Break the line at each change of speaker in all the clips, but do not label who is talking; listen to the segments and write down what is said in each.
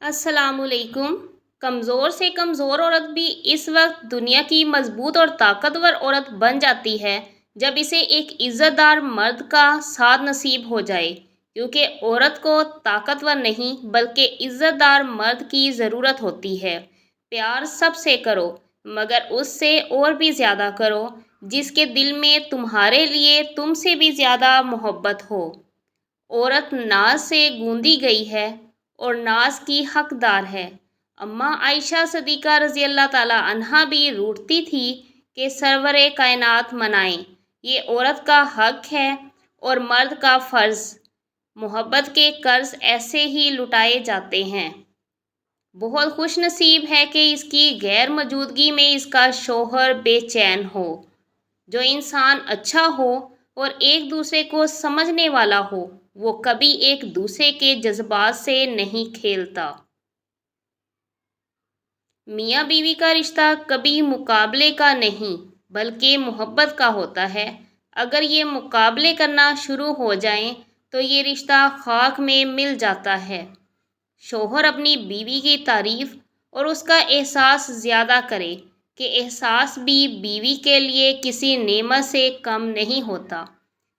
अस्सलाम वालेकुम। कमज़ोर से कमज़ोर औरत भी इस वक्त दुनिया की मजबूत और ताकतवर औरत बन जाती है जब इसे एक इज़्ज़तदार मर्द का साथ नसीब हो जाए, क्योंकि औरत को ताकतवर नहीं बल्कि इज़्ज़तदार मर्द की ज़रूरत होती है। प्यार सबसे करो, मगर उससे और भी ज़्यादा करो जिसके दिल में तुम्हारे लिए तुमसे भी ज़्यादा मोहब्बत हो। औरत नाज से गूंदी गई है और नाज की हकदार है। अम्मा आयशा सदीक़ा रज़ी अल्लाह ताला अन्हा भी रूठती थी कि सरवरे कायनात मनाएं। ये औरत का हक है और मर्द का फ़र्ज़। मोहब्बत के कर्ज ऐसे ही लुटाए जाते हैं। बहुत खुश नसीब है कि इसकी गैर मौजूदगी में इसका शौहर बेचैन हो। जो इंसान अच्छा हो और एक दूसरे को समझने वाला हो, वो कभी एक दूसरे के जज्बात से नहीं खेलता। मियाँ बीवी का रिश्ता कभी मुकाबले का नहीं बल्कि मोहब्बत का होता है। अगर ये मुकाबले करना शुरू हो जाएं, तो ये रिश्ता खाक में मिल जाता है। शौहर अपनी बीवी की तारीफ और उसका एहसास ज़्यादा करे कि एहसास भी बीवी के लिए किसी नेमत से कम नहीं होता।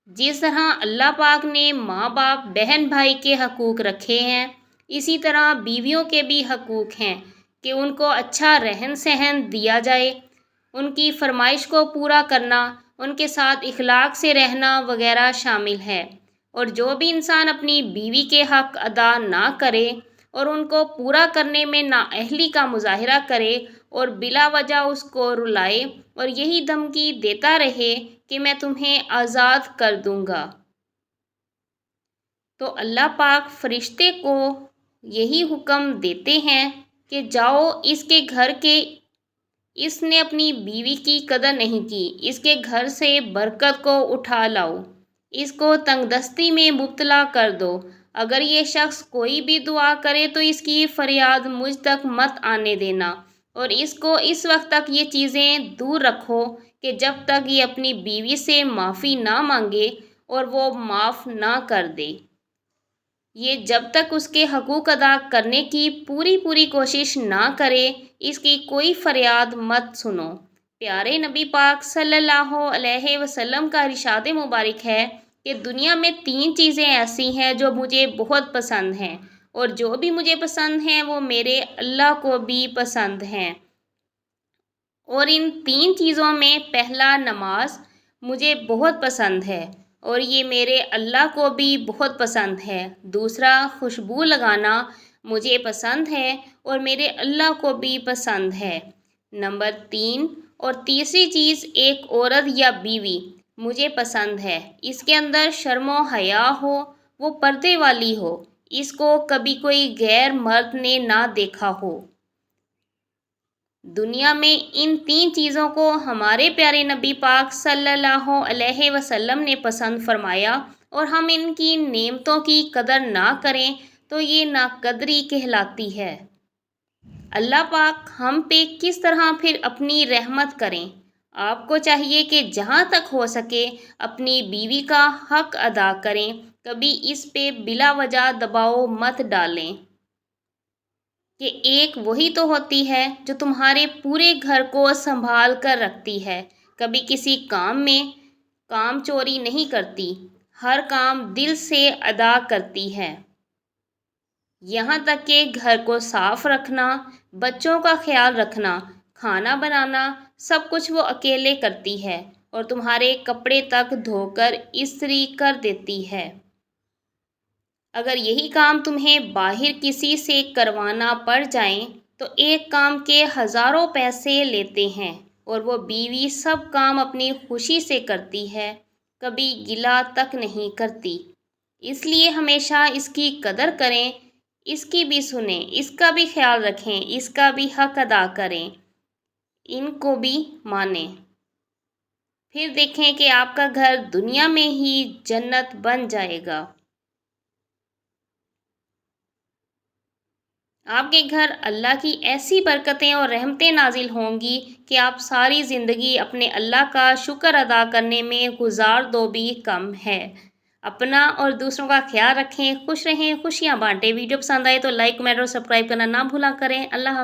जिस तरह अल्लाह पाक ने माँ बाप बहन भाई के हकूक़ रखे हैं, इसी तरह बीवियों के भी हकूक़ हैं कि उनको अच्छा रहन सहन दिया जाए, उनकी फरमाइश को पूरा करना, उनके साथ इखलाक से रहना वगैरह शामिल है। और जो भी इंसान अपनी बीवी के हक़ अदा ना करे और उनको पूरा करने में नाअहली का मुज़ाहिरा करे और बिला वजह उसको रुलाए और यही धमकी देता रहे कि मैं तुम्हें आज़ाद कर दूंगा, तो अल्लाह पाक फरिश्ते को यही हुक्म देते हैं कि जाओ इसके घर के, इसने अपनी बीवी की कदर नहीं की, इसके घर से बरकत को उठा लाओ, इसको तंगदस्ती में मुब्तला कर दो। अगर ये शख्स कोई भी दुआ करे तो इसकी फरियाद मुझ तक मत आने देना और इसको इस वक्त तक ये चीज़ें दूर रखो कि जब तक ये अपनी बीवी से माफ़ी ना मांगे और वो माफ़ ना कर दे। ये जब तक उसके हकूक़ अदा करने की पूरी पूरी कोशिश ना करे, इसकी कोई फरियाद मत सुनो। प्यारे नबी पाक सल्लल्लाहु अलैहि वसल्लम का इरशाद मुबारक है कि दुनिया में 3 चीज़ें ऐसी हैं जो मुझे बहुत पसंद हैं और जो भी मुझे पसंद हैं वो मेरे अल्लाह को भी पसंद हैं। और इन 3 चीज़ों में पहला नमाज मुझे बहुत पसंद है और ये मेरे अल्लाह को भी बहुत पसंद है। दूसरा खुशबू लगाना मुझे पसंद है और मेरे अल्लाह को भी पसंद है। नंबर 3 और तीसरी चीज़ एक औरत या बीवी मुझे पसंद है, इसके अंदर शर्मो हया हो, वो पर्दे वाली हो, इसको कभी कोई गैर मर्द ने ना देखा हो। दुनिया में इन 3 चीज़ों को हमारे प्यारे नबी पाक सल्लल्लाहु अलैहि वसल्लम ने पसंद फरमाया और हम इनकी नेमतों की कदर ना करें तो ये नाकदरी कहलाती है। अल्लाह पाक हम पे किस तरह फिर अपनी रहमत करें। आपको चाहिए कि जहाँ तक हो सके अपनी बीवी का हक अदा करें, कभी इस पे बिला वजह दबाव मत डालें कि एक वही तो होती है जो तुम्हारे पूरे घर को संभाल कर रखती है, कभी किसी काम में काम चोरी नहीं करती, हर काम दिल से अदा करती है। यहाँ तक कि घर को साफ रखना, बच्चों का ख्याल रखना, खाना बनाना, सब कुछ वो अकेले करती है और तुम्हारे कपड़े तक धोकर इस्त्री कर देती है। अगर यही काम तुम्हें बाहर किसी से करवाना पड़ जाए तो एक काम के हज़ारों पैसे लेते हैं और वो बीवी सब काम अपनी खुशी से करती है, कभी गिला तक नहीं करती। इसलिए हमेशा इसकी कदर करें, इसकी भी सुने, इसका भी ख्याल रखें, इसका भी हक अदा करें, इनको भी माने। फिर देखें कि आपका घर दुनिया में ही जन्नत बन जाएगा। आपके घर अल्लाह की ऐसी बरकतें और रहमतें नाजिल होंगी कि आप सारी ज़िंदगी अपने अल्लाह का शुक्र अदा करने में गुजार दो भी कम है। अपना और दूसरों का ख्याल रखें, खुश रहें, खुशियाँ बाँटें। वीडियो पसंद आए तो लाइक, कमेंट और सब्सक्राइब करना ना भूला करें। अल्लाह